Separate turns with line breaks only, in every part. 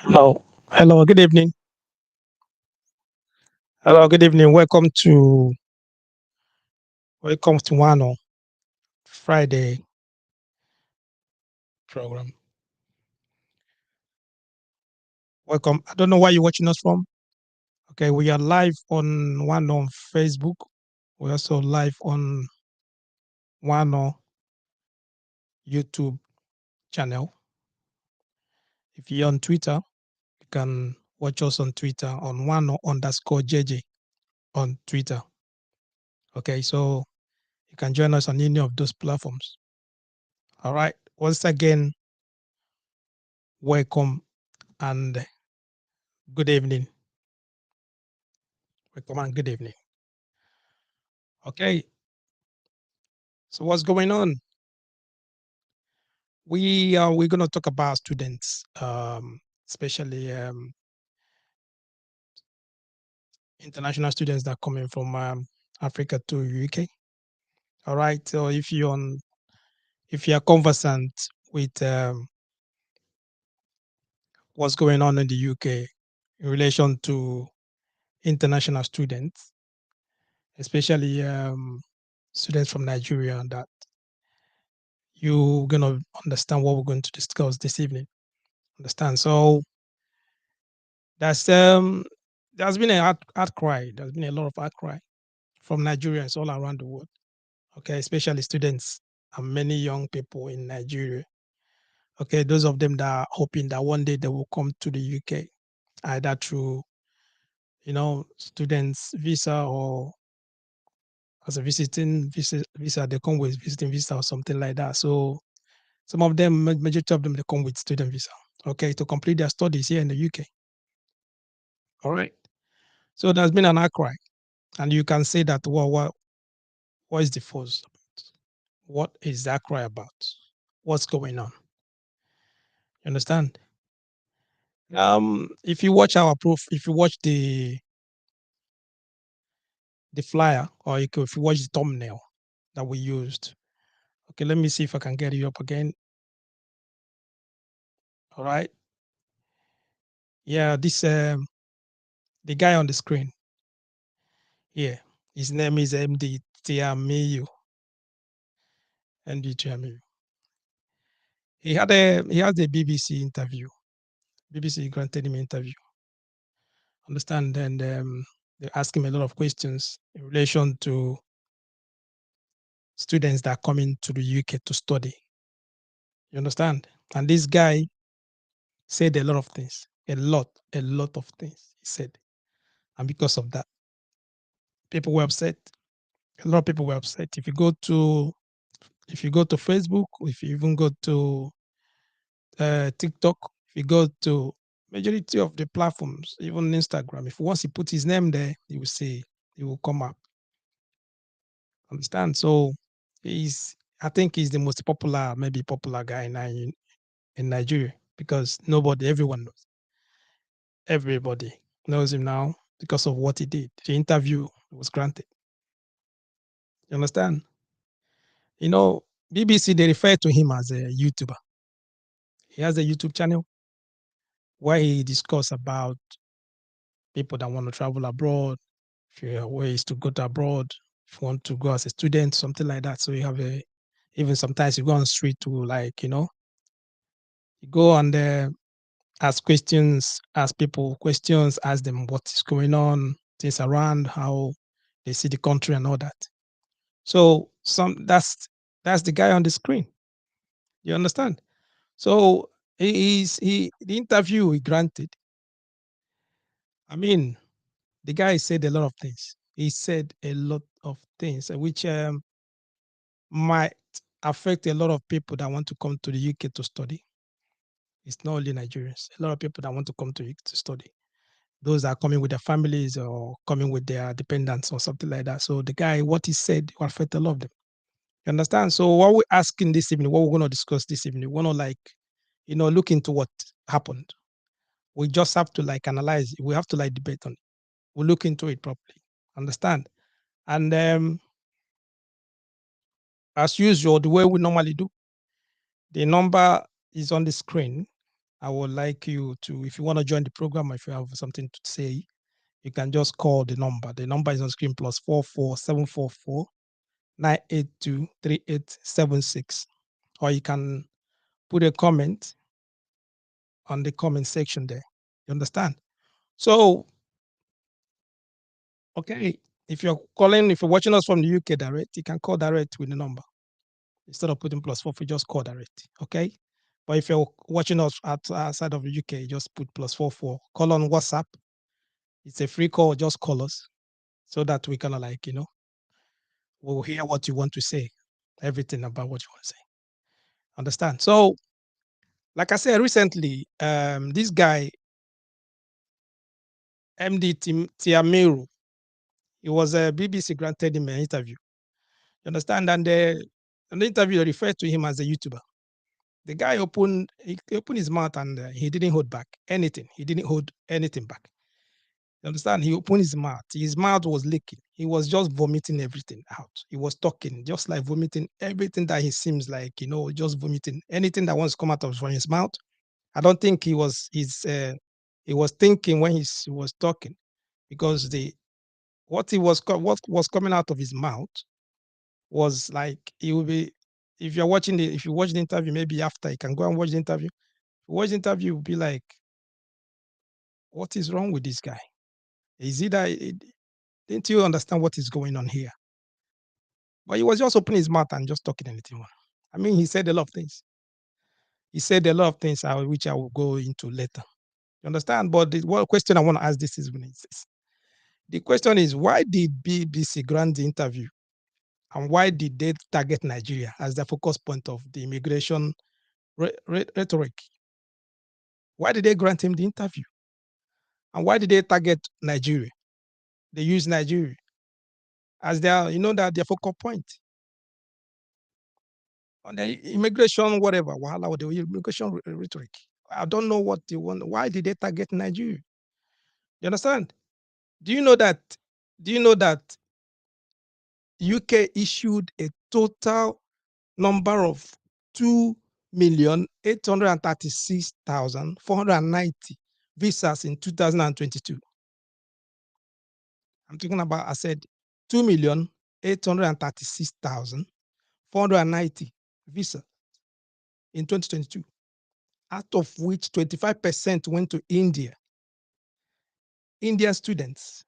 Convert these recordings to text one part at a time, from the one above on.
Hello. Hello. Good evening. Hello. Good evening. Welcome to Wano Friday program. Welcome. I don't know where you're watching us from. Okay, we are live on Wano on Facebook. We're also live on Wano YouTube channel. If you're on Twitter, you can watch us on Twitter on Wano_JJ on Twitter. Okay, so you can join us on any of those platforms. All right. Once again, welcome and good evening. Welcome and good evening. Okay, so what's going on? We're gonna talk about students, especially international students that are coming from Africa to UK. All right, so if you are conversant with what's going on in the UK in relation to international students, especially students from Nigeria, that you're gonna understand what we're going to discuss this evening. Understand? So That's there's been a outcry. There's been a lot of outcry from Nigerians all around the world. Okay, especially students and many young people in Nigeria. Okay, those of them that are hoping that one day they will come to the UK, either through students visa or as a visa, they come with visiting visa or something like that. So some of them, majority of them, they come with student visa. Okay, to complete their studies here in the UK. All right. So there's been an outcry, and you can say that what is the fuss about? What is that cry about? What's going on? You understand? If you watch our proof, if you watch the flyer, or if you watch the thumbnail that we used, okay, let me see if I can get you up again. All right. Yeah, this the guy on the screen. Yeah, his name is MD Tiamiyu. MD Tiamiyu. He has a BBC interview. BBC granted him interview. Understand? And they ask him a lot of questions in relation to students that are coming to the UK to study. You understand? And this guy said a lot of things, a lot of things he said. And because of that, people were upset. A lot of people were upset. If you go to Facebook, if you even go to TikTok, if you go to majority of the platforms, even Instagram, if once he put his name there, he will say he will come up. Understand? So I think he's the most popular, maybe popular guy in Nigeria because everyone knows. Everybody knows him now because of what he did. The interview was granted. You understand? You know, BBC, they refer to him as a YouTuber. He has a YouTube channel where he discuss about people that want to travel abroad, if you have ways to go to abroad, if you want to go as a student, something like that. So you have even sometimes you go on street to you go and ask questions, ask people questions, ask them what is going on, things around, how they see the country and all that. So that's the guy on the screen. You understand? So the interview he granted. I mean, the guy said a lot of things. He said a lot of things which might affect a lot of people that want to come to the UK to study. It's not only Nigerians. A lot of people that want to come to UK to study. Those that are coming with their families or coming with their dependents or something like that. So the guy, what he said, will affect a lot of them. You understand? So what we're asking this evening, what we're going to discuss this evening, we want to look into what happened. We just have to analyze it. We have to debate on it. We look into it properly. Understand? And as usual, the way we normally do, the number is on the screen. I would like you to, if you want to join the program, or if you have something to say, you can just call the number. The number is on screen, +44 744 982 3876. Or you can put a comment on the comment section there. You understand? So, okay, if you're calling, if you're watching us from the UK direct, you can call direct with the number. Instead of putting +4, you just call direct. Okay. But if you're watching us outside of the UK, just put +44. Call on WhatsApp. It's a free call. Just call us so that we kind of like, we'll hear what you want to say, everything about what you want to say. Understand? So, like I said recently, this guy, EMDEE TIAMIYU, he was a BBC granted him an interview. You understand? And the interview referred to him as a YouTuber. The guy he opened his mouth and he didn't hold back anything. He didn't hold anything back. You understand? He opened his mouth. His mouth was leaking. He was just vomiting everything out. He was talking, just like vomiting everything that he seems like, just vomiting anything that wants to come out of from his mouth. I don't think he was thinking when he was talking, because what was coming out of his mouth was like, he will be, if you watch the interview, maybe after you can go and watch the interview. Watch the interview, you'll be like, what is wrong with this guy? Is he that didn't you understand what is going on here? But he was just opening his mouth and just talking anything. I mean, he said a lot of things. He said a lot of things which I will go into later. You understand? But the one question I want to ask this is the question is, why did BBC grant the interview, and why did they target Nigeria as the focus point of the immigration rhetoric? Why did they grant him the interview? And why did they target Nigeria? They use Nigeria as their focal point on the immigration, whatever, or the immigration rhetoric. I don't know what they want. Why did they target Nigeria? You understand? Do you know that? Do you know that UK issued a total number of 2,836,490 visas in 2022? I'm talking about, I said, 2,836,490 visas in 2022, out of which 25% went to India. Indian students,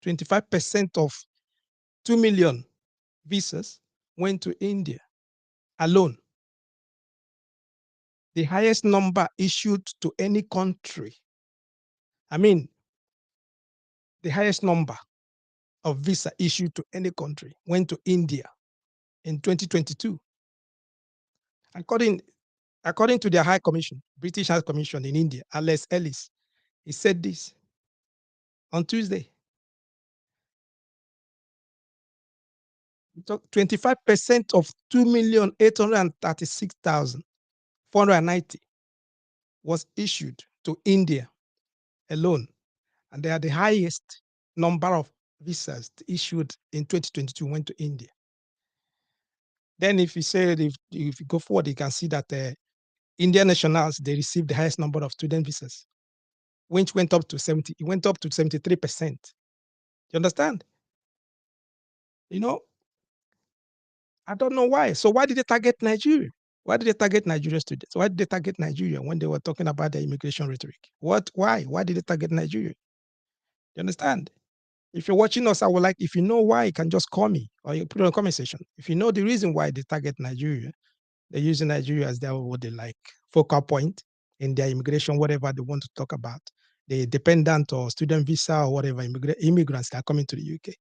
25% of 2 million visas went to India alone. The highest number issued to any country. I mean, the highest number of visa issued to any country went to India in 2022. According to their High Commission, British High Commission in India, Alex Ellis, he said this on Tuesday. 25% of 2,836,490 was issued to India alone, and they are the highest number of visas issued in 2022 went to India. Then if you go forward, you can see that Indian nationals, they received the highest number of student visas, which went up to 73%. You understand? I don't know why. So why did they target Nigeria? Why did they target Nigerian students? Why did they target Nigeria when they were talking about the immigration rhetoric? Why? Why did they target Nigeria? You understand? If you're watching us, I would like, if you know why, you can just call me, or you put it in the comment section. If you know the reason why they target Nigeria, they're using Nigeria as their, what they like, focal point in their immigration, whatever they want to talk about, the dependent or student visa or whatever immigrants that are coming to the UK.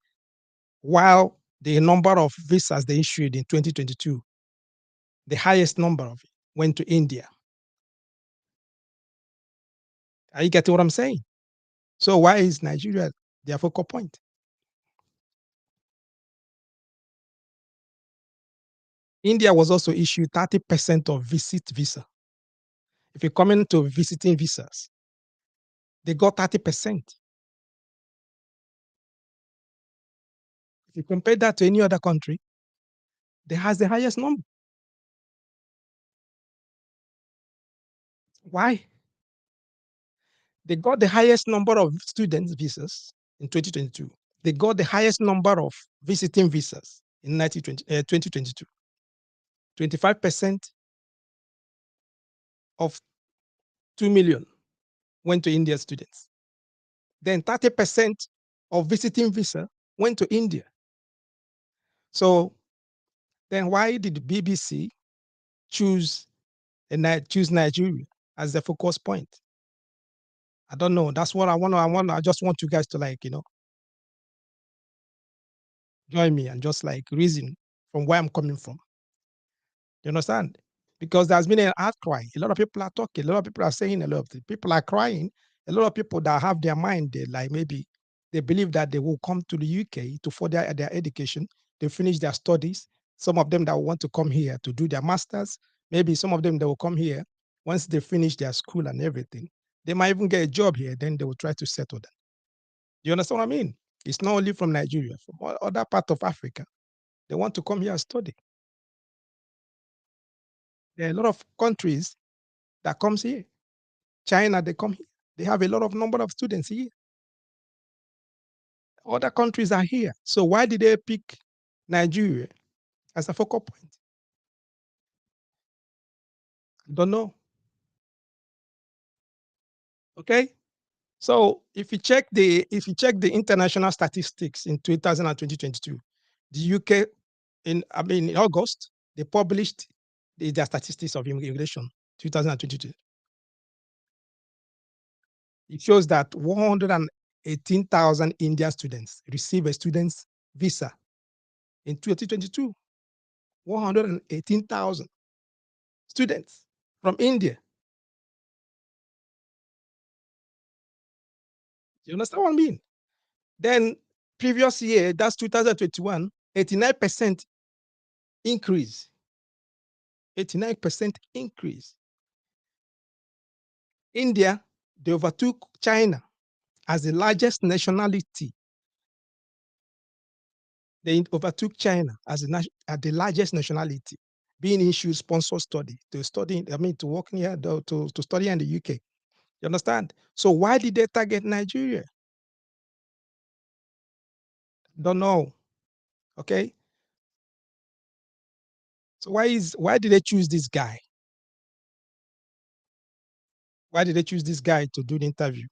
While the number of visas they issued in 2022, the highest number of it went to India. Are you getting what I'm saying? So why is Nigeria their focal point? India was also issued 30% of visit visa. If you're coming to visiting visas, they got 30%. If you compare that to any other country, they has the highest number. Why? They got the highest number of students visas in 2022. They got the highest number of visiting visas in 2022. 25% of 2 million went to India students. Then 30% of visiting visa went to India. So then why did the BBC choose choose Nigeria as the focus point? I don't know. That's what I want. I just want you guys to join me and just reason from where I'm coming from. You understand? Because there's been an outcry. A lot of people are talking. A lot of people are saying a lot of things. People are crying. A lot of people that have their mind, they maybe they believe that they will come to the UK to further their education. They finish their studies. Some of them that want to come here to do their masters. Maybe some of them that will come here once they finish their school and everything. They might even get a job here. Then they will try to settle them. You understand what I mean? It's not only from Nigeria, from other part of Africa. They want to come here and study. There are a lot of countries that comes here. China, they come here. They have a lot of number of students here. Other countries are here. So why did they pick Nigeria as a focal point? Don't know. Okay. So if you check the international statistics in 2000 and 2022, the UK in August, they published their statistics of immigration 2022. It shows that 118,000 Indian students receive a student's visa in 2022. 118,000 students from India. You understand what I mean? Then previous year, that's 2021, 89% increase. 89% increase. India, they overtook China as the largest nationality. They overtook China as the largest nationality, being issued sponsor study to study, to work here, to study in the UK. You understand? So why did they target Nigeria? Don't know. Okay. So why did they choose this guy? Why did they choose this guy to do the interview?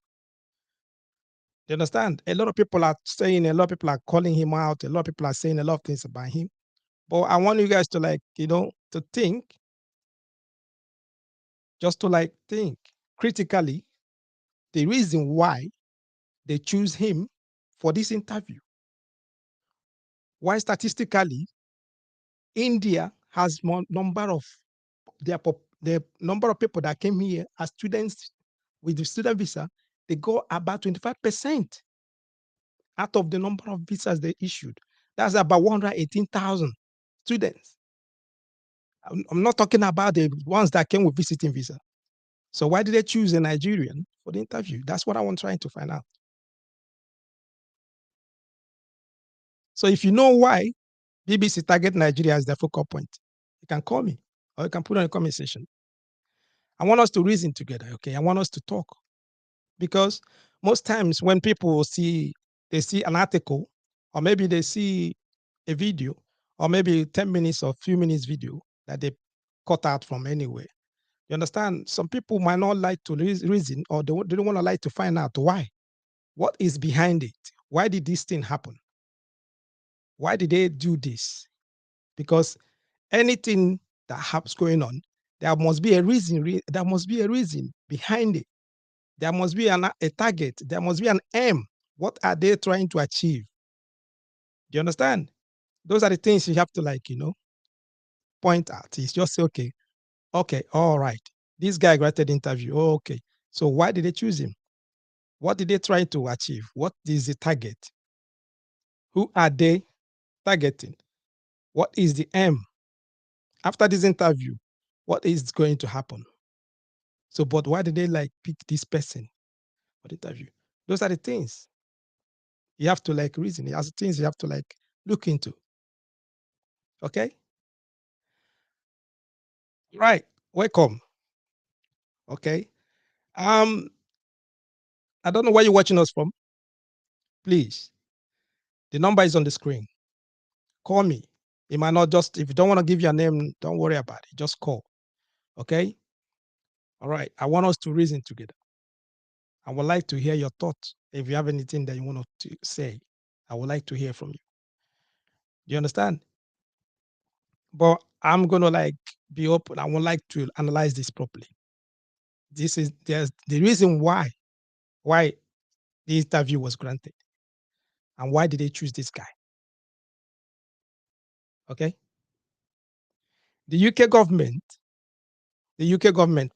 You understand? A lot of people are saying, a lot of people are calling him out, a lot of people are saying a lot of things about him. But I want you guys to to think, just to think critically the reason why they choose him for this interview. Why statistically India has more number of the number of people that came here as students with the student visa, they go about 25% out of the number of visas they issued. That's about 118,000 students. I'm not talking about the ones that came with visiting visa. So why did they choose a Nigerian for the interview? That's what I want trying to find out. So if you know why BBC target Nigeria as their focal point, you can call me or you can put on a comment section. I want us to reason together, okay? I want us to talk because most times when people they see an article or maybe they see a video or maybe 10 minutes or few minutes video that they cut out from anywhere. You understand? Some people might not like to reason or they don't want to like to find out why. What is behind it? Why did this thing happen? Why did they do this? Because anything that happens going on, there must be a reason. There must be a reason behind it. There must be a target. There must be an aim. What are they trying to achieve? Do you understand? Those are the things you have to point out. It's just say, okay, all right. This guy granted interview. Oh, okay. So why did they choose him? What did they try to achieve? What is the target? Who are they targeting? What is the aim? After this interview, what is going to happen? So, but why did they pick this person for the interview? Those are the things you have to reason. As the things you have to look into. Okay. Right. Welcome. Okay. I don't know where you're watching us from. Please, the number is on the screen. Call me. It might not just, if you don't want to give your name, don't worry about it. Just call. Okay. All right. I want us to reason together. I would like to hear your thoughts. If you have anything that you want to say, I would like to hear from you. Do you understand? But I'm gonna like be open. I would like to analyze this properly. There's the reason why the interview was granted, and why did they choose this guy? Okay. The UK government,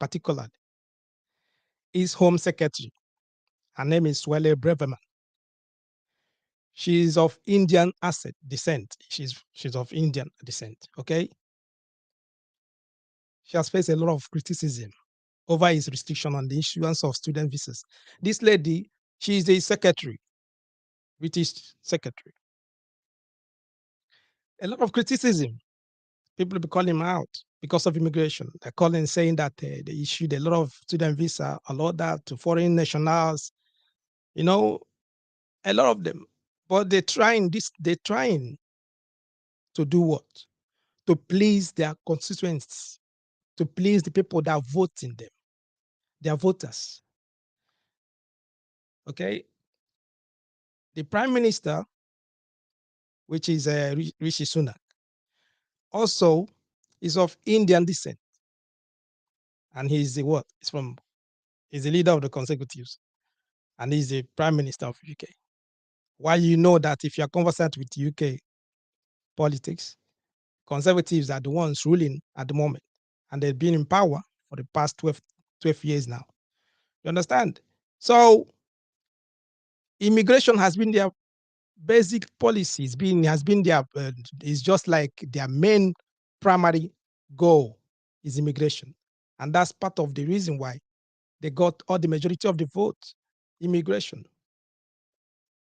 particularly, is Home Secretary. Her name is Swale Breverman. She is of Indian descent. She's of Indian descent. Okay. She has faced a lot of criticism over his restriction on the issuance of student visas. This lady, she is a secretary, British secretary. A lot of criticism. People be calling him out because of immigration. They're calling, saying that they issued a lot of student visa, a lot of that to foreign nationals, you know, a lot of them. But they're trying to do what? To please their constituents, to please the people that vote in them, their voters. Okay. The prime minister, which is Rishi Sunak, also is of Indian descent. And he's the what? He's the leader of the Conservatives. And he's the prime minister of UK. Why you know that if you're conversant with UK politics, Conservatives are the ones ruling at the moment. And they've been in power for the past 12 years now. You understand? So immigration has been their basic policies, has been their, is just like their main primary goal is immigration. And that's part of the reason why they got all the majority of the vote, immigration.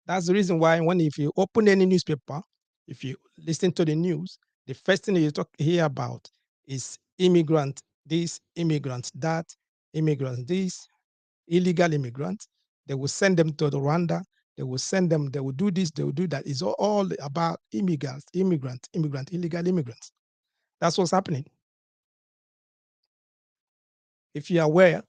That's the reason why if you open any newspaper, if you listen to the news, the first thing you hear about is immigrant this, immigrant that, immigrant this, illegal immigrants. They will send them to Rwanda. They will send them, they will do this, they will do that. It's all about illegal immigrants. That's what's happening. If you're aware,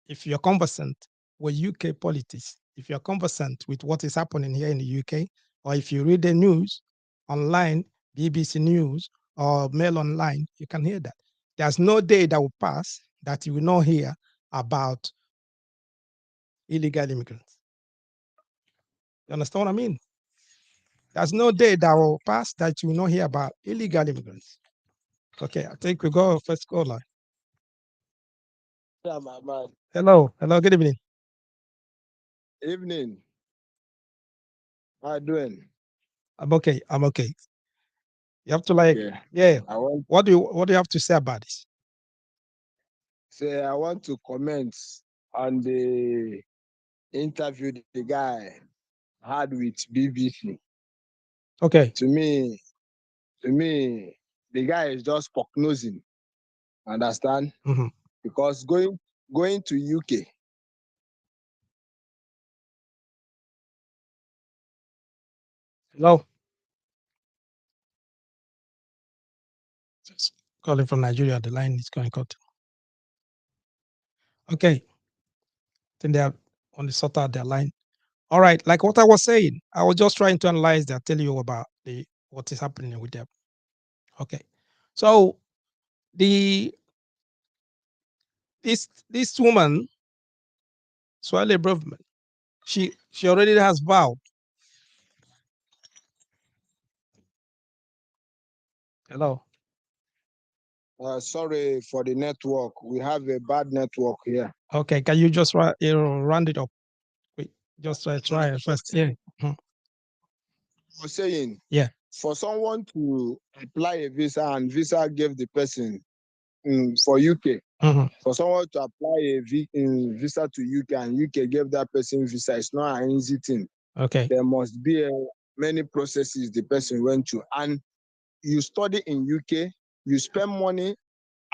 if you're conversant with UK politics, if you're conversant with what is happening here in the UK, or if you read the news online, BBC News or Mail Online, you can hear that. There's no day that will pass that you will not hear about illegal immigrants. You understand what I mean? There's no day that will pass that you will not hear about illegal immigrants. Okay, I think we go first call line.
Yeah, my man.
Hello, good evening.
Evening. How you doing?
I'm okay. You have to like, yeah. What do you have to say about this?
Say I want to comment on the interview the guy had with BBC.
Okay.
To me, the guy is just prognosing. Understand?
Mm-hmm.
Because going to UK.
Hello. Just calling from Nigeria. The line is going cut. Okay. Then they are on the sort out their line. All right. Like what I was saying, I was just trying to analyze that, tell you about what is happening with them. Okay. So this woman, Swale Brovman, she already has vowed. Hello.
Sorry for the network. We have a bad network here.
Okay. Can you just round it up? Wait, just try it first. Yeah.
I was saying,
Yeah.
for someone to apply a visa and visa gave the person for UK, for someone to apply a visa to UK and UK gave that person visa, it's not an easy thing.
Okay.
There must be many processes the person went to. And you study in UK, you spend money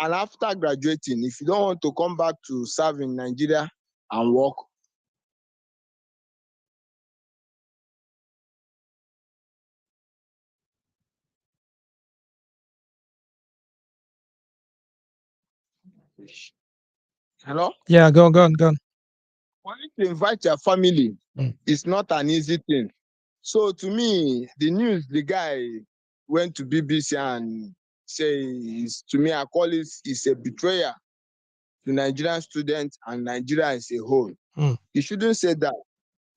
And after graduating, if you don't want to come back to serve in Nigeria and work, hello?
Yeah, go on.
For you to invite your family,
Mm.
it's not an easy thing. So to me, the news, the guy went to BBC and says, to me, I call it, it's a betrayal to Nigerian students and Nigeria as a whole.
Mm.
He shouldn't say that.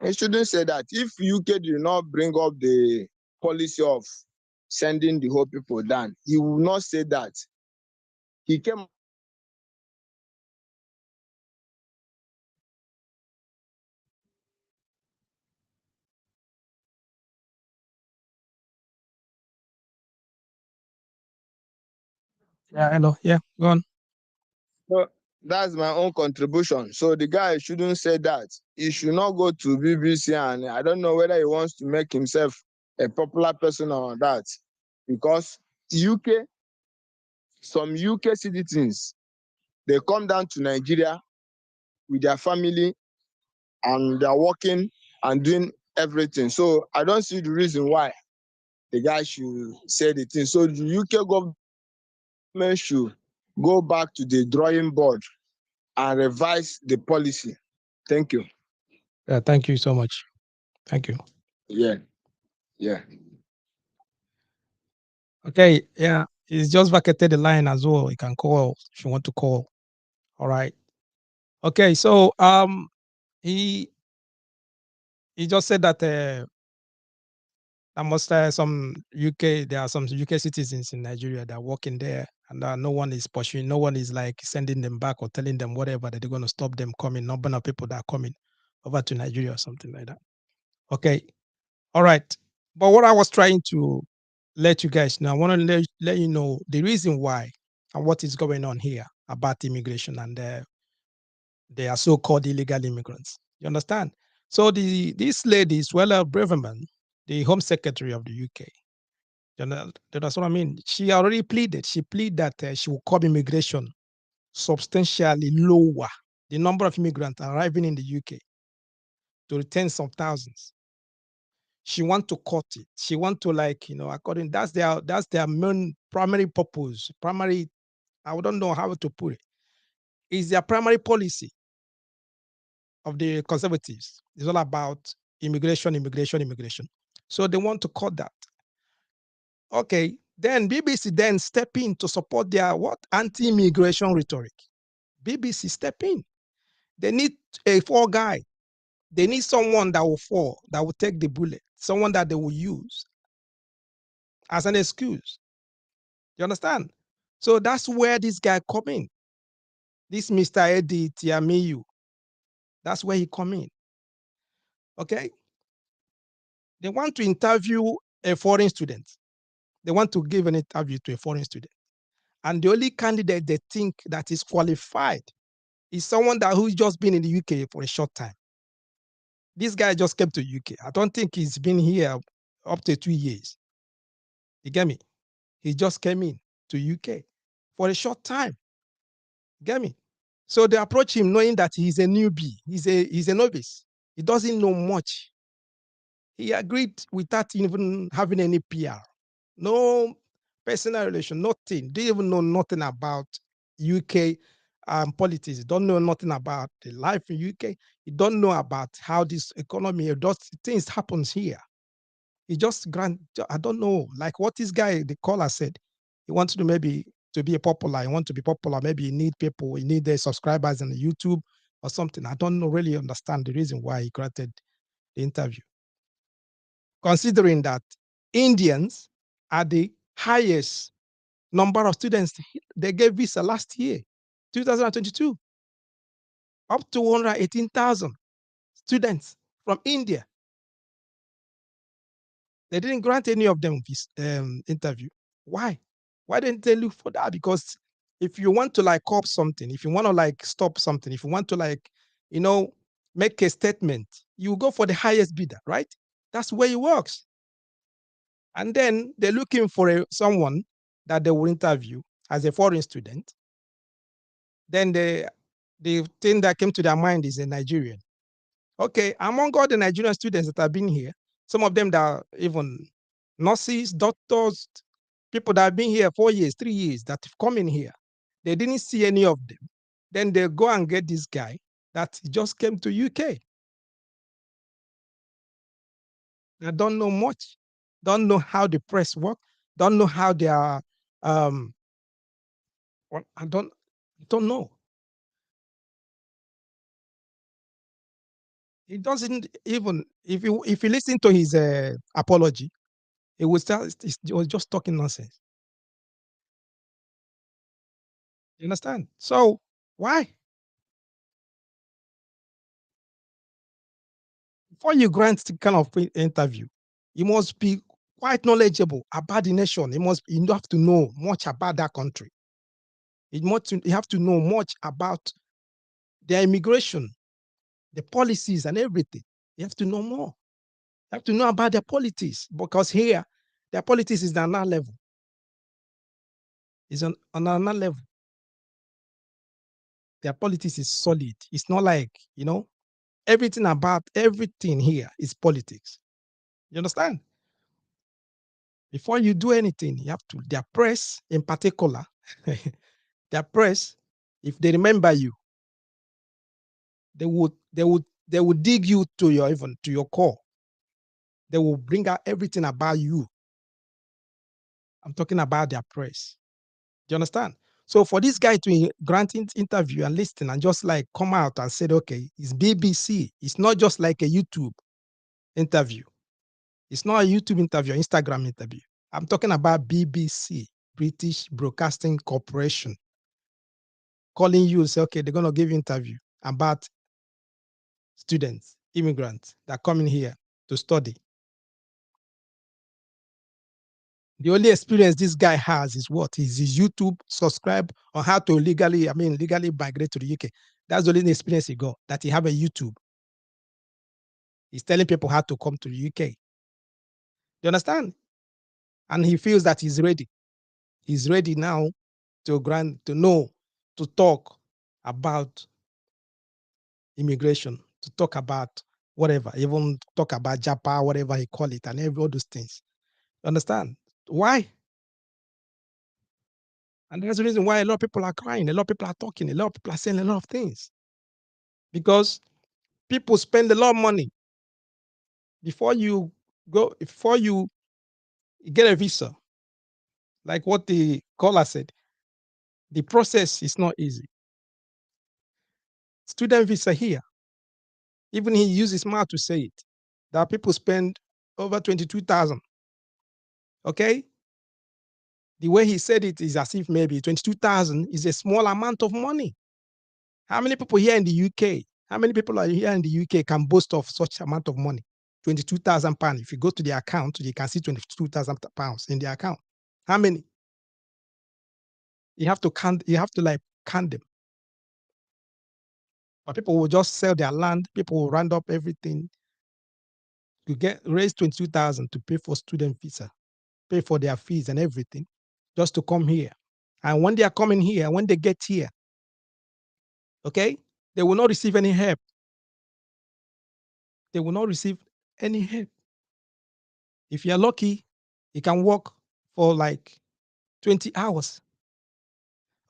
He shouldn't say that. If UK did not bring up the policy of sending the whole people down, he will not say that. He came.
Yeah, hello. Yeah, go on.
So that's my own contribution. So the guy shouldn't say that. He should not go to BBC, and I don't know whether he wants to make himself a popular person or that. Because UK, some UK citizens, they come down to Nigeria with their family and they're working and doing everything. So I don't see the reason why the guy should say the thing. So the UK government should go back to the drawing board and revise the policy. Thank you.
Thank you so much. Thank you.
Yeah, yeah.
Okay, yeah, he's just vacated the line as well. You can call if you want to call. All right. Okay, so he just said that some UK, there are some UK citizens in Nigeria that are working there, and no one is pursuing, no one is like sending them back or telling them whatever that they're going to stop them coming. Number of people that are coming over to Nigeria or something like that. Okay, all right. But what I was trying to let you guys know, I want to let you know the reason why and what is going on here about immigration and they are so-called illegal immigrants. You understand? So this lady, Suella Braverman, the Home Secretary of the UK, that's what I mean. She already pleaded. She pleaded that she will curb immigration substantially lower the number of immigrants arriving in the UK to the tens of thousands. She want to cut it. She want to according that's their main primary purpose. Primary, I don't know how to put it. Is their primary policy of the conservatives. It's all about immigration. So they want to cut that. Okay, then BBC then step in to support their what anti-immigration rhetoric. BBC step in. They need a fall guy. They need someone that will fall, that will take the bullet, someone that they will use as an excuse. You understand? So that's where this guy come in. This Mr. EMDEE TIAMIYU. That's where he come in. Okay? They want to interview a foreign student. They want to give an interview to a foreign student. And the only candidate they think that is qualified is someone who's just been in the UK for a short time. This guy just came to UK. I don't think he's been here up to 2 years. You get me? He just came in to UK for a short time. You get me? So they approach him knowing that he's a newbie. He's a novice. He doesn't know much. He agreed without even having any PR. No personal relation, nothing. Didn't even know nothing about UK politics. Don't know nothing about the life in UK. You don't know about how this economy, those things happens here. He just I don't know, like what this guy, the caller said, he wants to maybe to be popular. He wants to be popular. Maybe he need people, he need the subscribers on the YouTube or something. I don't know, really understand the reason why he granted the interview. Considering that Indians are the highest number of students they gave visa last year, 2022, up to 118,000 students from India. They didn't grant any of them this interview. Why? Why didn't they look for that? Because if you want to like cop something, if you want to like stop something, if you want to like, make a statement, you go for the highest bidder, right? That's where it works. And then they're looking for someone that they will interview as a foreign student. then the thing that came to their mind is a Nigerian. Okay, among all the Nigerian students that have been here, some of them that are even nurses, doctors, people that have been here 4 years, 3 years, that have come in here, they didn't see any of them. Then they go and get this guy that just came to UK. I don't know much, don't know how the press work, don't know how they are. Well, I don't know. He doesn't even, if you listen to his apology, it was just talking nonsense. You understand? So why? Before you grant the kind of interview, you must be quite knowledgeable about the nation. You have to know much about that country. You have to know much about their immigration, the policies and everything. You have to know more. You have to know about their politics, because here, their politics is on another level. It's on another level. Their politics is solid. It's not like, everything here is politics. You understand? Before you do anything, you have to, their press in particular, their press, if they remember you, they would dig you to your core. They will bring out everything about you. I'm talking about their press. Do you understand? So for this guy to grant interview and listen and just like come out and said, okay, it's BBC. It's not just like a YouTube interview. It's not a YouTube interview, Instagram interview. I'm talking about BBC, British Broadcasting Corporation, calling you and say, okay, they're going to give interview about students, immigrants that are coming here to study. The only experience this guy has is what? Is his YouTube subscribe on how to legally migrate to the UK. That's the only experience he got, that he have a YouTube. He's telling people how to come to the UK. You understand? And he feels that he's ready. He's ready now to talk about immigration, to talk about whatever, even talk about Japa, whatever he call it, and all those things. You understand? Why? And that's the reason why a lot of people are crying, a lot of people are talking, a lot of people are saying a lot of things. Because people spend a lot of money before you get a visa. Like what the caller said, the process is not easy. Student visa here, even he used his mouth to say it, that people spend over 22,000. Okay? The way he said it is as if maybe 22,000 is a small amount of money. How many people here in the UK? How many people are here in the UK can boast of such amount of money? £22,000. If you go to the account, you can see £22,000 in the account. How many? You have to count. You have to like count them. But people will just sell their land. People will round up everything. You raise 22,000 to pay for student visa, pay for their fees and everything, just to come here. And when they are coming here, when they get here, okay, they will not receive any help. They will not receive any help. If you're lucky, you can work for like 20 hours.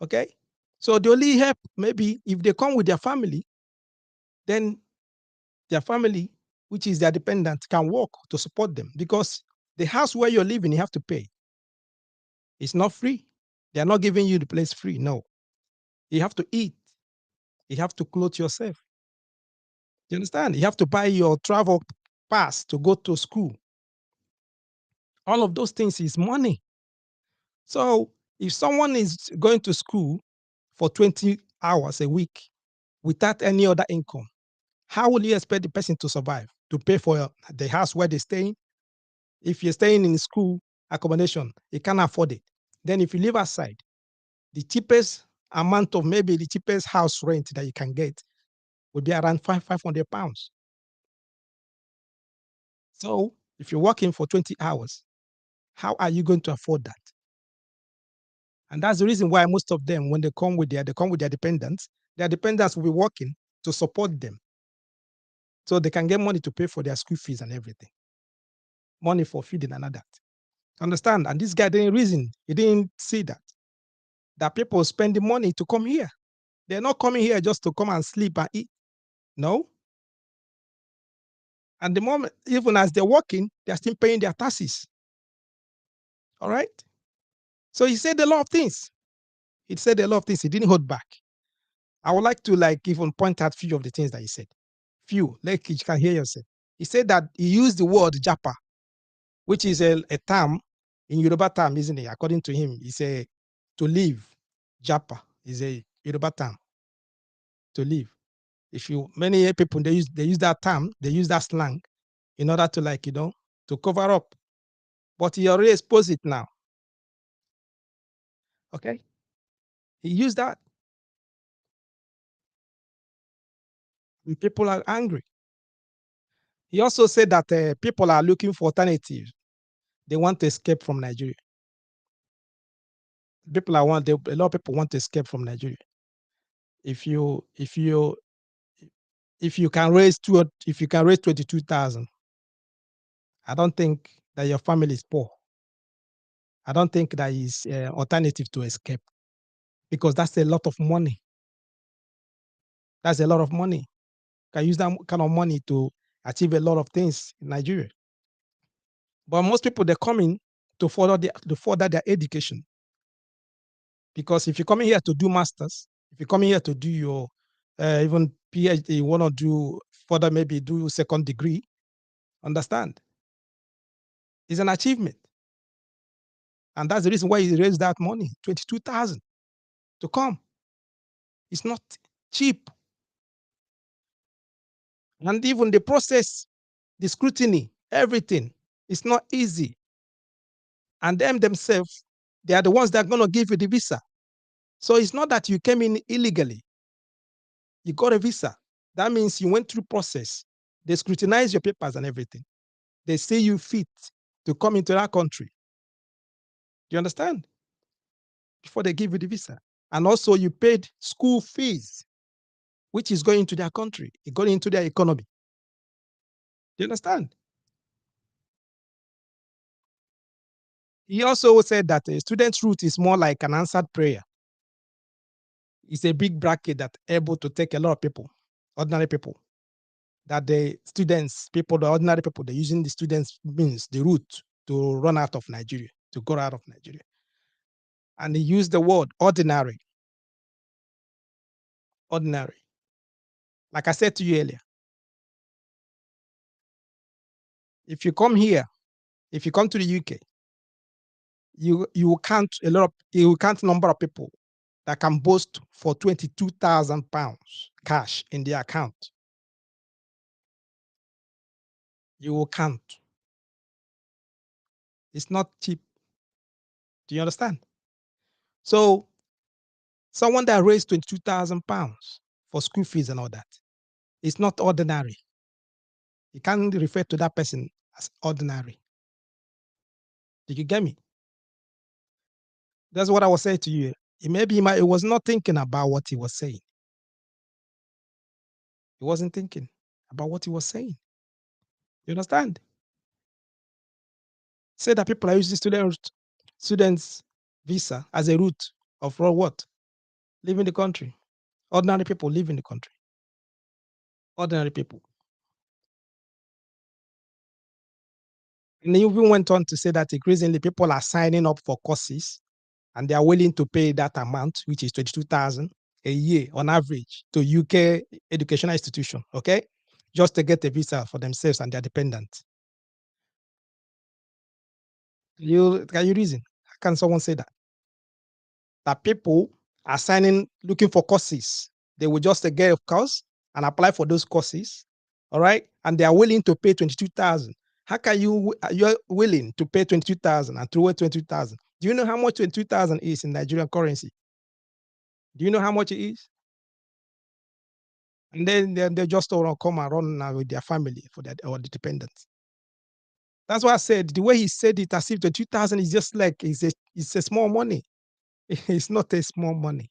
Okay? So the only help, maybe if they come with their family, then their family, which is their dependent, can work to support them, because the house where you're living, you have to pay. It's not free. They're not giving you the place free. No. You have to eat. You have to clothe yourself. You understand? You have to buy your travel pass to go to school. All of those things is money. So if someone is going to school for 20 hours a week without any other income, how will you expect the person to survive, to pay for the house where they're staying? If you're staying in school accommodation, you can't afford it. Then if you live outside, the cheapest amount of, maybe the cheapest house rent that you can get would be around £500. So if you're working for 20 hours, how are you going to afford that? And that's the reason why most of them, when they come with their dependents will be working to support them. So they can get money to pay for their school fees and everything. Money for feeding and all that. Understand? And this guy didn't reason. He didn't see that people spend the money to come here. They're not coming here just to come and sleep and eat. No. And the moment, even as they're working, they're still paying their taxes. All right. So he said a lot of things. He said a lot of things. He didn't hold back. I would like to even point out a few of the things that he said. Few, like you can hear yourself. He said that he used the word japa, which is a term in Yoruba term, isn't it? According to him, he said to live. Japa is a Yoruba term. To live. Many people they use that term, they use that slang in order to to cover up. But he already exposed it now. Okay? He used that. And people are angry. He also said that people are looking for alternatives. They want to escape from Nigeria. A lot of people want to escape from Nigeria. If you can raise 22,000, I don't think that your family is poor. I don't think that is alternative to escape, because that's a lot of money. That's a lot of money. You can use that kind of money to achieve a lot of things in Nigeria. But most people, they're coming to further their education. Because if you're coming here to do masters, if you're coming here to do your even PhD, you want to do further, maybe do second degree, understand? It's an achievement. And that's the reason why he raised that money, 22,000, to come. It's not cheap. And even the process, the scrutiny, everything, it's not easy. And them themselves, they are the ones that are going to give you the visa. So it's not that you came in illegally. You got a visa. That means you went through process. They scrutinize your papers and everything. They say you fit to come into that country. Do you understand? Before they give you the visa. And also you paid school fees, which is going into their country. It's going into their economy. Do you understand? He also said that a student's route is more like an answered prayer. It's a big bracket that's able to take a lot of people, ordinary people. That the ordinary people, they're using the students' means, the route to run out of Nigeria, to go out of Nigeria. And he used the word ordinary. Ordinary. Like I said to you earlier, if you come here, if you come to the UK, you will count number of people that can boast for £22,000 cash in their account. You will count. It's not cheap. Do you understand? So someone that raised £22,000 for school fees and all that, it's not ordinary. You can't refer to that person as ordinary. Did you get me? That's what I was saying to you. Maybe he was not thinking about what he was saying. He wasn't thinking about what he was saying. You understand? Say that people are using students' visa as a route of what? Leaving the country. Ordinary people leaving the country. Ordinary people. And he even went on to say that increasingly people are signing up for courses and they are willing to pay that amount, which is 22,000 a year on average, to UK educational institution, okay? Just to get a visa for themselves and their dependents. Can you reason? How can someone say that? That people are looking for courses. They will just get a course and apply for those courses, all right? And they are willing to pay 22,000. How can you're willing to pay 22,000 and throw away 22,000? Do you know how much 22,000 is in Nigerian currency? Do you know how much it is? And then they just all come and run with their family or the dependents. That's why I said the way he said it, as if 22,000 is just like it's a small money. It's not a small money.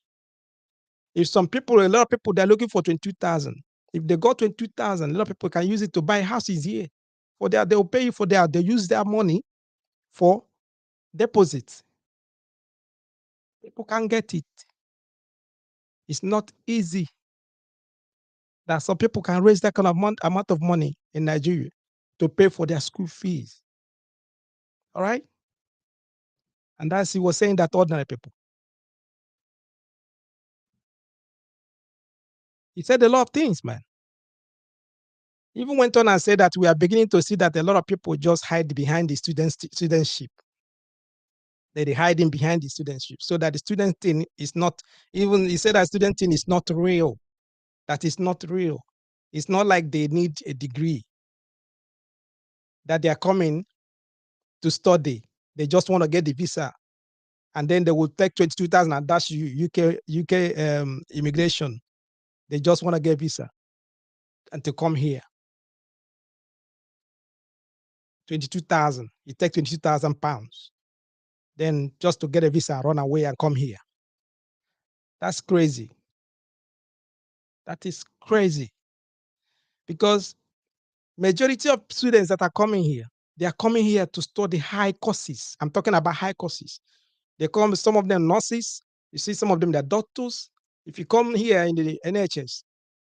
If some people, a lot of people, they're looking for 22,000. If they got 22,000, a lot of people can use it to buy houses here. For their, they'll pay you for their, they use their money for deposits. People can get it. It's not easy that some people can raise that kind of amount of money in Nigeria to pay for their school fees. All right? And that's, he was saying that ordinary people. He said a lot of things, man. He even went on and said that we are beginning to see that a lot of people just hide behind the studentship. They're hiding behind the studentship so that the student thing is not, even he said that student thing is not real. That is not real. It's not like they need a degree, that they are coming to study. They just want to get the visa. And then they will take 22,000 and dash UK immigration. They just want to get visa and to come here. 22,000. You take 22,000 pounds. Then just to get a visa, run away and come here. That's crazy. That is crazy. Because majority of students that are coming here, they are coming here to study high courses. I'm talking about high courses. They come, some of them nurses. You see, some of them they're doctors. If you come here in the NHS,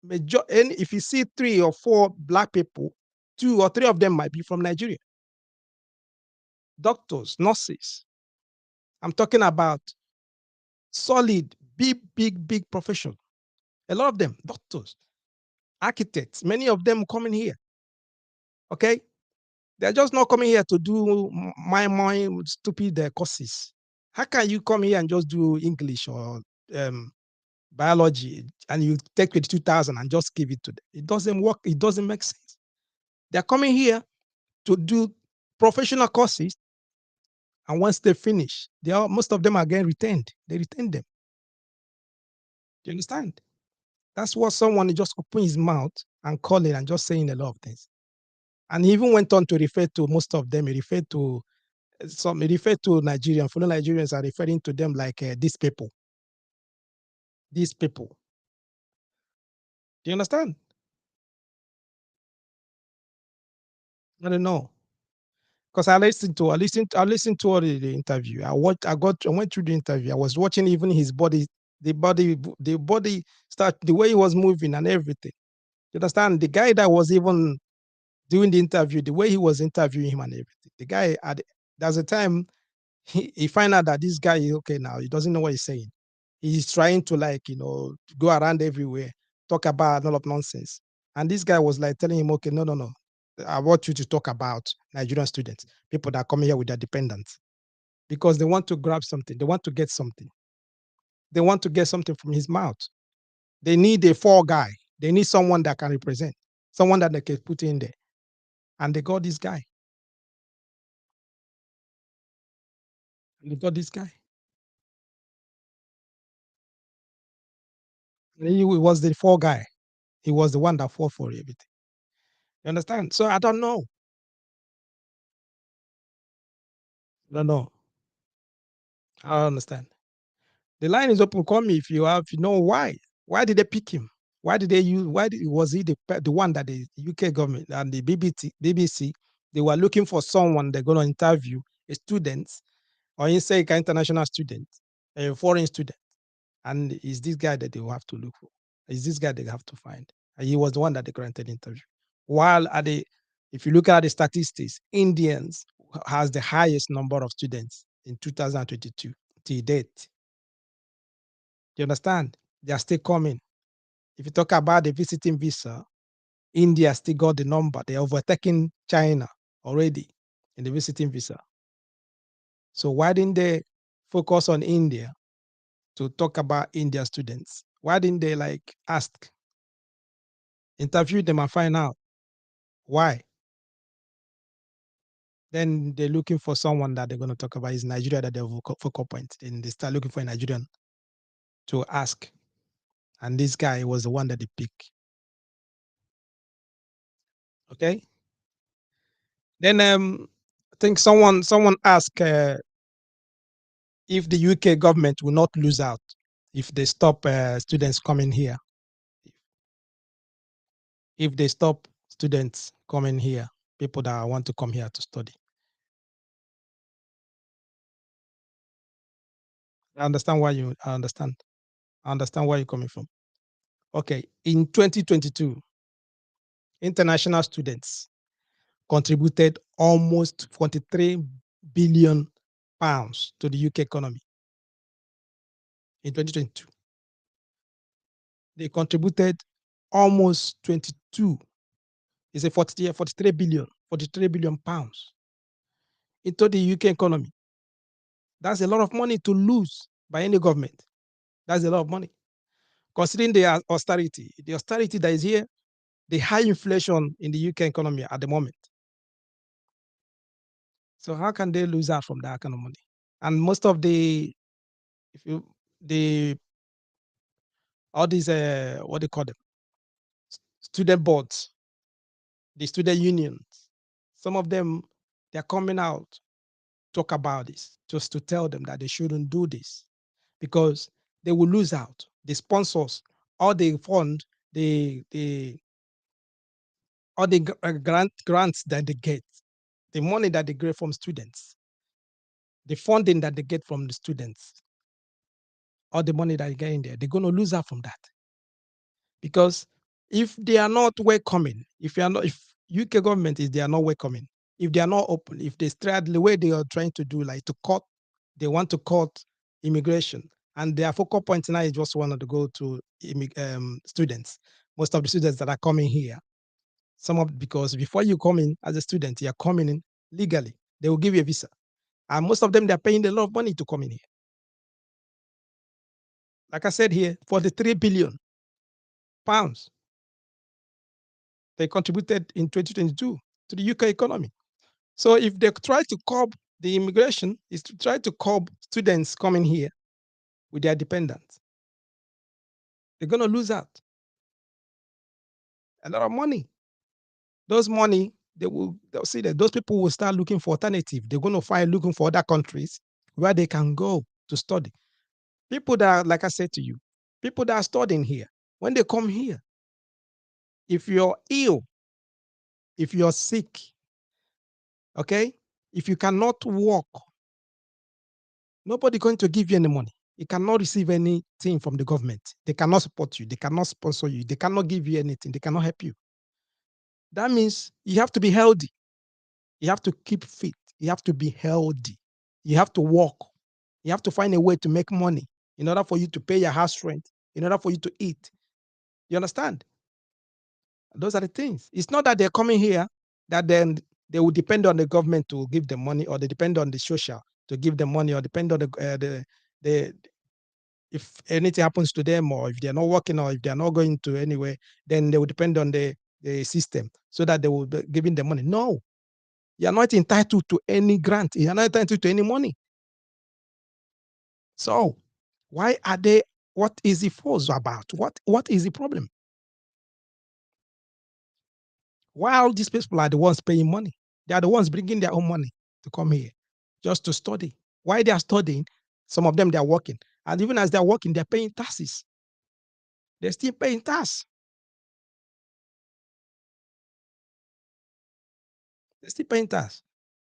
if you see 3 or 4 black people, 2 or 3 of them might be from Nigeria. Doctors, nurses. I'm talking about solid, big profession. A lot of them, doctors, architects, many of them coming here. Okay? They're just not coming here to do my stupid courses. How can you come here and just do English or biology and you take 22,000 and just give it to them? It doesn't work. It doesn't make sense. They're coming here to do professional courses, and once they finish, most of them are getting retained. They retain them. Do you understand? That's what someone just opened his mouth and calling and just saying a lot of things. And he even went on to refer to most of them. He referred to some. He referred to Nigerian fellow Nigerians are referring to them like these people. These people. Do you understand? I don't know. Because I listened to all the interview. I went through the interview. I was watching even his body, the body start, the way he was moving and everything. You understand? The guy that was even doing the interview, the way he was interviewing him and everything. The guy there's a time he find out that this guy is okay now. He doesn't know what he's saying. He's trying to go around everywhere, talk about a lot of nonsense. And this guy was like telling him, okay, no. I want you to talk about Nigerian students, people that come here with their dependents, because they want to grab something. They want to get something. They want to get something from his mouth. They need a fall guy. They need someone that can represent, someone that they can put in there. And they got this guy. And they got this guy. And he was the fall guy. He was the one that fought for everything. You understand? So I don't know. I don't know. I don't understand. The line is open. Call me if you know why. Why did they pick him? Why did they use? Was he the one that the UK government and the BBC they were looking for someone they're going to interview a student or say an international student, a foreign student, and is this guy that they will have to look for? Is this guy they have to find? And he was the one that they granted interview. While if you look at the statistics, Indians has the highest number of students in 2022 to date. You understand? They are still coming. If you talk about the visiting visa, India still got the number. They're overtaking China already in the visiting visa. So why didn't they focus on India to talk about India students? Why didn't they interview them and find out why? Then they're looking for someone that they're going to talk about is Nigeria that they're focal point. And they start looking for a Nigerian to ask. And this guy was the one that they picked. Okay. Then I think someone asked if the UK government will not lose out if they stop students coming here. If they stop students coming here, people that want to come here to study. I understand why you I understand. I understand where you're coming from. Okay, in 2022, international students contributed almost 43 billion pounds to the UK economy. In 2022, they contributed almost 22, it's a 43 billion pounds into the UK economy. That's a lot of money to lose by any government. That's a lot of money. Considering the austerity that is here, the high inflation in the UK economy at the moment. So how can they lose out from that kind of money? And most of the, if you, the, all these, what do you call them? Student boards, the student unions, some of them, they're coming out, talk about this, just to tell them that they shouldn't do this because they will lose out. The sponsors, all the fund, all the grants that they get, the money that they get from students, the funding that they get from the students, all the money that they get in there, they're going to lose out from that. Because if they are not welcoming, if UK government is they are not welcoming, if they are not open, if they start the way they are trying to do, like to cut, they want to cut immigration, and their focal point now is just wanted to go to students. Most of the students that are coming here, because before you come in as a student, you are coming in legally. They will give you a visa, and most of them they're paying a lot of money to come in here. Like I said here, 43 billion pounds they contributed in 2022 to the UK economy. So if they try to curb the immigration, is to try to curb students coming here with their dependents. They're going to lose out a lot of money. Those money, they'll see that those people will start looking for alternative. They're going to find looking for other countries where they can go to study. People that, like I said to you, people that are studying here, when they come here, if you're ill, if you're sick, okay, if you cannot walk, nobody going to give you any money. You cannot receive anything from the government. They cannot support you. They cannot sponsor you. They cannot give you anything. They cannot help you. That means you have to be healthy. You have to keep fit. You have to be healthy. You have to walk. You have to find a way to make money in order for you to pay your house rent, in order for you to eat. You understand? Those are the things. It's not that they're coming here that then they will depend on the government to give them money, or they depend on the social to give them money, or depend on the if anything happens to them, or if they're not working, or if they're not going to anywhere, then they will depend on the system so that they will be giving them money. No, you're not entitled to any grant. You're not entitled to any money. So why are they, what is the force about? What is the problem? Why all these people are the ones paying money? They are the ones bringing their own money to come here just to study. Why they are studying, some of them they are working. And even as they're working, they're paying taxes. They're still paying tax. They're still paying tax.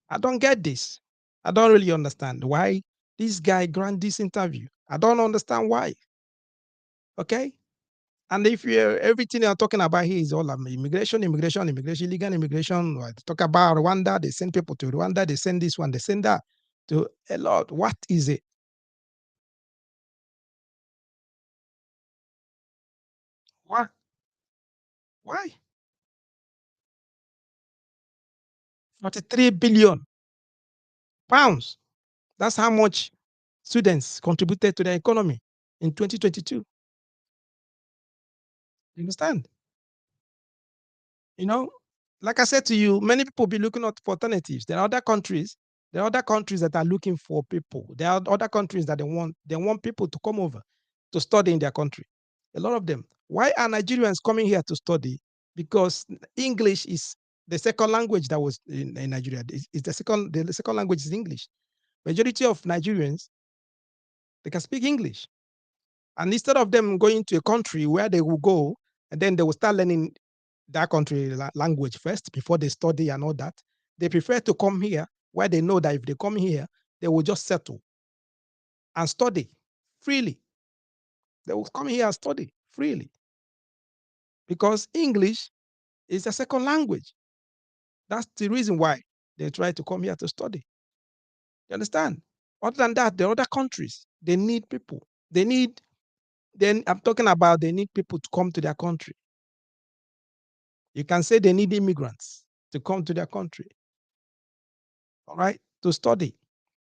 I don't get this. I don't really understand why this guy grant this interview. I don't understand why. Okay? And if you everything you're talking about here is all immigration, illegal immigration. Talk about Rwanda, they send people to Rwanda, they send this one, they send that to a lot. What is it? What? Why? 43 billion pounds. That's how much students contributed to the economy in 2022. You understand? You know, like I said to you, many people be looking at for alternatives. There are other countries. There are other countries that are looking for people. There are other countries that they want people to come over to study in their country. A lot of them. Why are Nigerians coming here to study? Because English is the second language that was in Nigeria. It's the second language is English. Majority of Nigerians They can speak English. And instead of them going to a country where they will go and then they will start learning that country language first before they study and all that, they prefer to come here where they know that if they come here, they will just settle and study freely. They will come here and study freely because English is a second language. That's the reason why they try to come here to study. You understand? Other than that, the other countries, they need people. They need, then I'm talking about they need people to come to their country. You can say they need immigrants to come to their country, all right, to study.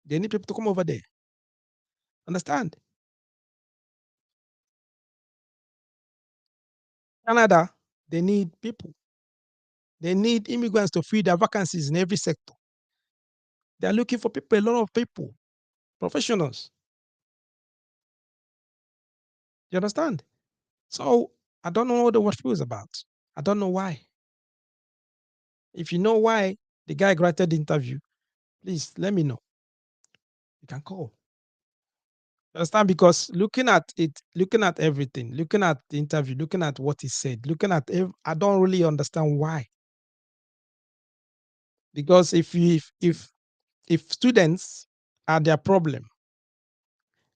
They need people to come over there. Understand? Canada, they need people. They need immigrants to fill their vacancies in every sector. They're looking for people, a lot of people, professionals. You understand? So I don't know what the word is about. I don't know why. If you know why the guy granted the interview, please let me know. You can call. You understand? Because looking at it, looking at everything, looking at the interview, looking at what he said, looking at I don't really understand why. Because if students are their problem,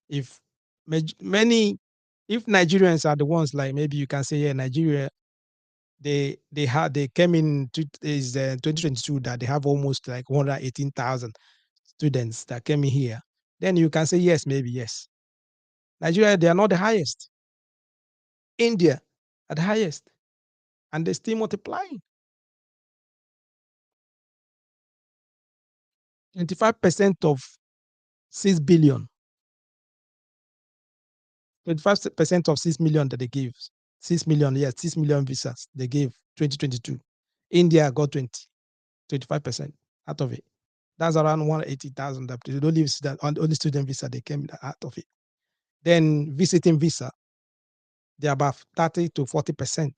if many if Nigerians are the ones, like maybe you can say, yeah, Nigeria, they came in is 2022 that they have almost like 118,000 students that came in here. Then you can say yes, maybe yes. Nigeria, they are not the highest. India at the highest, and they're still multiplying. 25% of 6 billion, 25% of 6 million that they give, 6 million, yes, 6 million visas they gave 2022. India got 25% out of it. That's around 180,000 that they don't leave that on only student visa they came out of it. Then visiting visa, they're about 30 to 40%.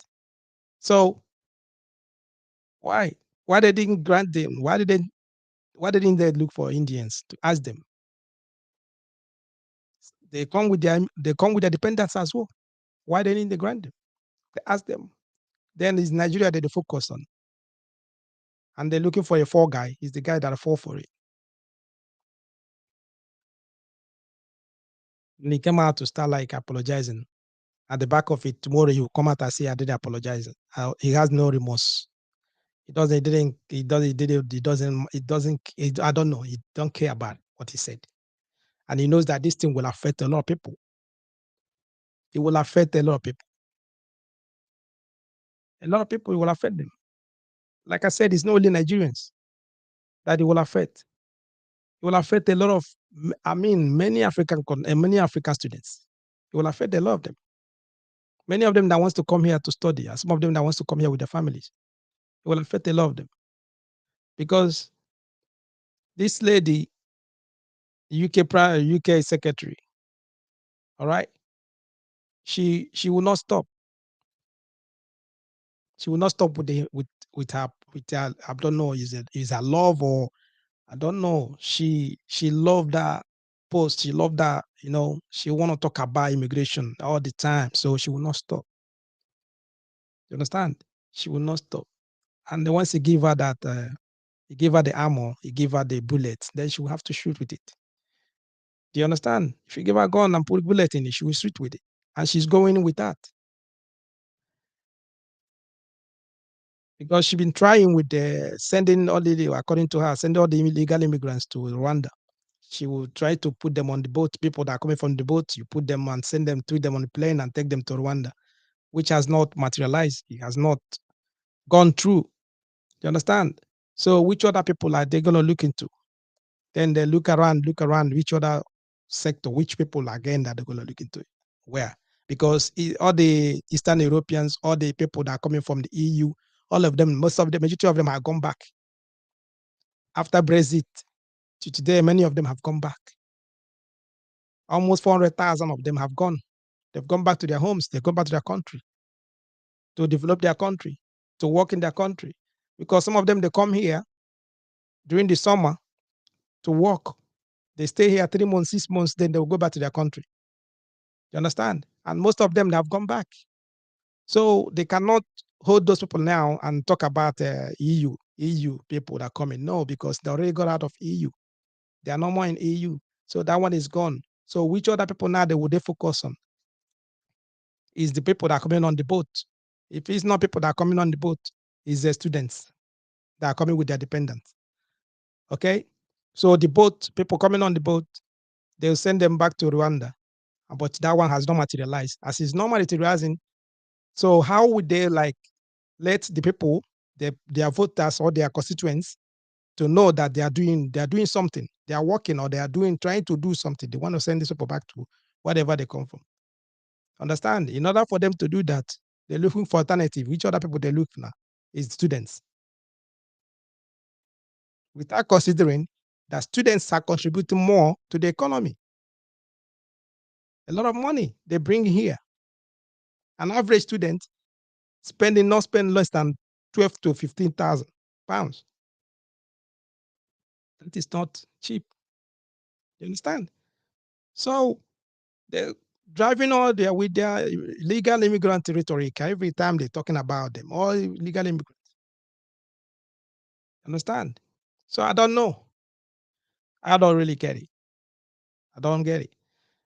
So why? Why they didn't grant them? Why didn't they look for Indians to ask them? They come with their dependents as well. Why they didn't they grant them? They ask them. Then it's Nigeria that they focus on. And they're looking for a fall guy. He's the guy that fall for it. And he came out to start like apologizing. At the back of it, tomorrow he will come out and say, I didn't apologize. He has no remorse. He doesn't, he didn't, he doesn't, I don't know. He don't care about what he said. And he knows that this thing will affect a lot of people. It will affect a lot of people. A lot of people, it will affect them. Like I said, it's not only Nigerians that it will affect. It will affect a lot of, many African students. It will affect a lot of them. Many of them that wants to come here to study, and some of them that wants to come here with their families. It will affect a lot of them. Because this lady, UK secretary, all right, she will not stop. She will not stop with her. I don't know, is her love, or I don't know. She loved that post. She loved that, she want to talk about immigration all the time. So she will not stop. You understand? She will not stop. And then once he give her that, he give her the ammo, he give her the bullets, then she will have to shoot with it. Do you understand? If you give her a gun and put a bullet in it, she will shoot with it. And she's going with that. Because she's been trying with sending according to her, sending all the illegal immigrants to Rwanda. She will try to put them on the boat. People that are coming from the boat, you put them and send them on the plane and take them to Rwanda, which has not materialized. It has not gone through. You understand? So which other people are they going to look into? Then they look around, which other sector, which people again that they're going to look into it. Where? Because all the Eastern Europeans, all the people that are coming from the EU, all of them, most of them, majority of them have gone back. After Brexit to today, many of them have gone back. Almost 400,000 of them have gone. They've gone back to their homes. They've gone back to their country to develop their country, to work in their country. Because some of them, they come here during the summer to work. They stay here 3 months, 6 months, then they'll go back to their country. You understand? And most of them, they have gone back. So they cannot hold those people now and talk about EU people that are coming. No, because they already got out of EU. They are no more in EU. So that one is gone. So which other people now they would they focus on? Is the people that are coming on the boat. If it's not people that are coming on the boat, it's the students that are coming with their dependents. Okay? So the boat, people coming on the boat, they'll send them back to Rwanda. But that one has not materialized. As it's not materializing, so how would they like let the people, their voters or their constituents, to know that they are doing something, they are working, or they are trying to do something? They want to send these people back to wherever they come from. Understand? In order for them to do that, they're looking for alternative. Which other people they look for now is students. Without considering that students are contributing more to the economy. A lot of money they bring here. An average student not spend less than 12 to 15,000 pounds. That is not cheap. You understand? So they're driving all there with their legal immigrant rhetoric every time they're talking about them, all legal immigrants. Understand? So I don't know. I don't really get it. I don't get it.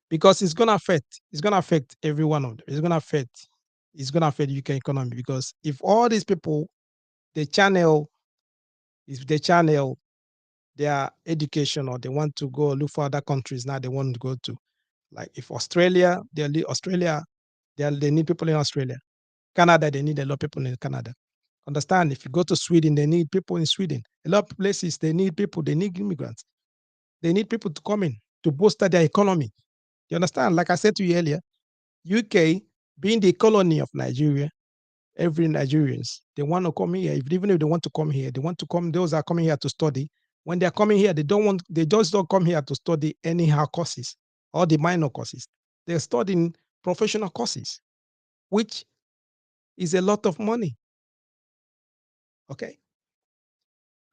Because it's gonna affect every one of them. It's gonna affect UK economy, because if all these people they channel their education, or they want to go look for other countries now they want to go to, like if Australia, they need people in Australia. Canada, they need a lot of people in Canada. Understand? If you go to Sweden, they need people in Sweden. A lot of places they need people, they need immigrants. They need people to come in to bolster their economy. You understand? Like I said to you earlier, UK being the colony of Nigeria, every Nigerians, they want to come here. Even if they want to come here, they want to come, those are coming here to study. When they're coming here, they just don't come here to study anyhow courses or the minor courses. They're studying professional courses, which is a lot of money. Okay.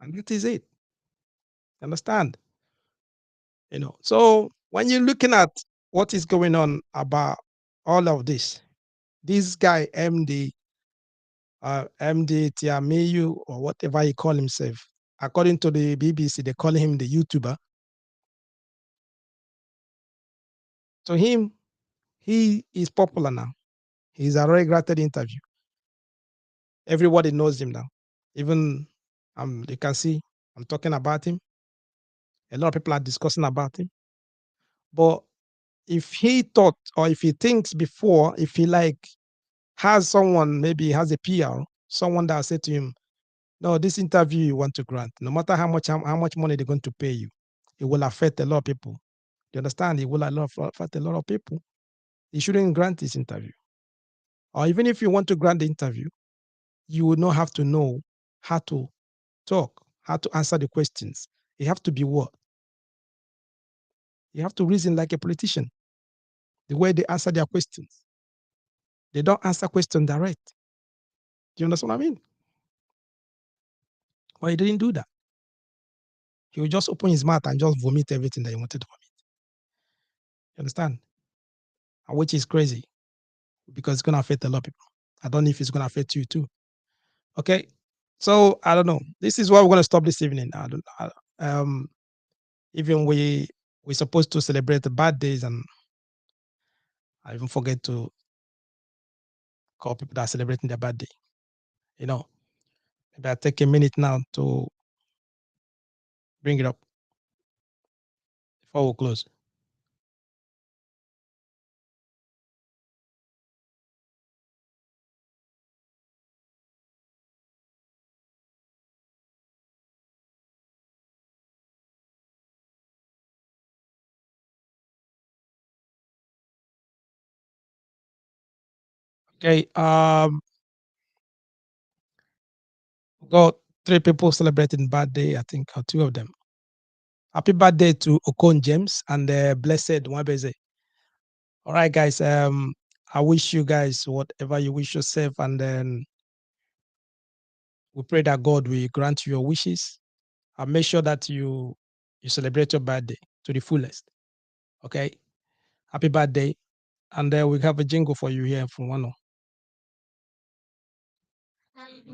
And that is it. Understand? So when you're looking at what is going on about all of this guy, MD Tiamiyu, or whatever he call himself, according to the BBC, they call him the YouTuber. To him, he is popular now. He's already granted interview. Everybody knows him now. Even you can see I'm talking about him. A lot of people are discussing about him. But if he thought, or if he thinks before, if he has someone, maybe has a PR, someone that said to him, no, this interview you want to grant, no matter how much money they're going to pay you, it will affect a lot of people. You understand? It will affect a lot of people. You shouldn't grant this interview. Or even if you want to grant the interview, you will not have to know how to talk, how to answer the questions. You have to be what? You have to reason like a politician. The way they answer their questions. They don't answer questions direct. Do you understand what I mean? Well, he didn't do that. He would just open his mouth and just vomit everything that he wanted to vomit. You understand? And which is crazy, because it's going to affect a lot of people. I don't know if it's going to affect you too. Okay. So I don't know. This is why we're going to stop this evening. Even we're supposed to celebrate the birthdays, and I even forget to call people that are celebrating their birthday. Maybe I take a minute now to bring it up before we close. Okay. Got 3 people celebrating birthday, I think, or 2 of them. Happy birthday to Okon James and Blessed Nwabeze. All right, guys. I wish you guys whatever you wish yourself, and then we pray that God will grant you your wishes, and make sure that you celebrate your birthday. to the fullest. Okay. Happy birthday. And we have a jingle for you here from Wano.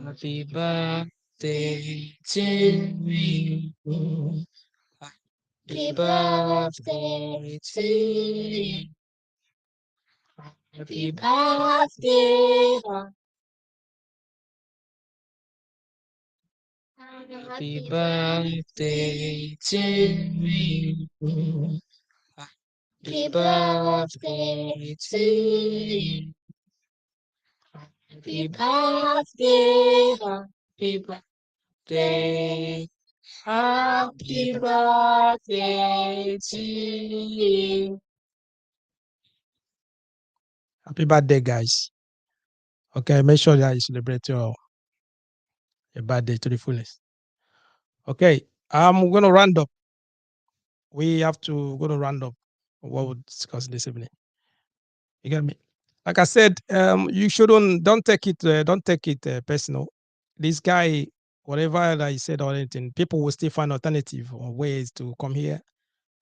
Happy birthday to me. Happy birthday to you. Happy birthday. Happy birthday to me. Happy birthday to you. Happy birthday. Happy birthday. Happy birthday to you. Happy birthday, guys. Okay, make sure that you celebrate your birthday to the fullest. Okay, I'm going to round up. We have to go to round up what we'll discuss this evening. You get me? Like I said, you shouldn't don't take it personal. This guy, whatever that he said or anything, people will still find alternative or ways to come here.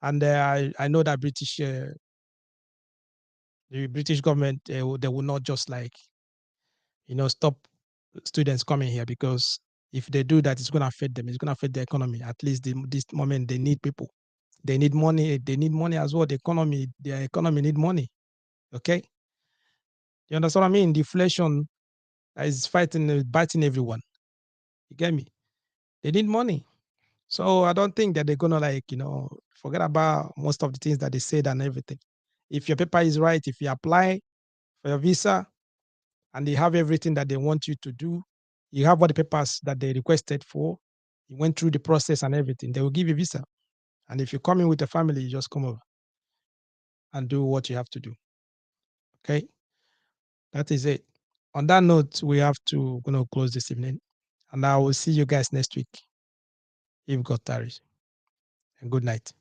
And I know that the British government, they will not just like stop students coming here, because if they do that, it's going to affect them. It's going to affect the economy. At least this moment, they need people. They need money. They need money as well. Their economy need money. Okay, you understand what I mean? Deflation is biting everyone. You get me? They need money. So I don't think that they're gonna forget about most of the things that they said and everything. If your paper is right, if you apply for your visa and they have everything that they want you to do, you have all the papers that they requested for, you went through the process and everything, they will give you visa. And if you come in with a family, you just come over and do what you have to do. Okay, that is it. On that note, we have to close this evening, and I will see you guys next week if God tarries. And good night.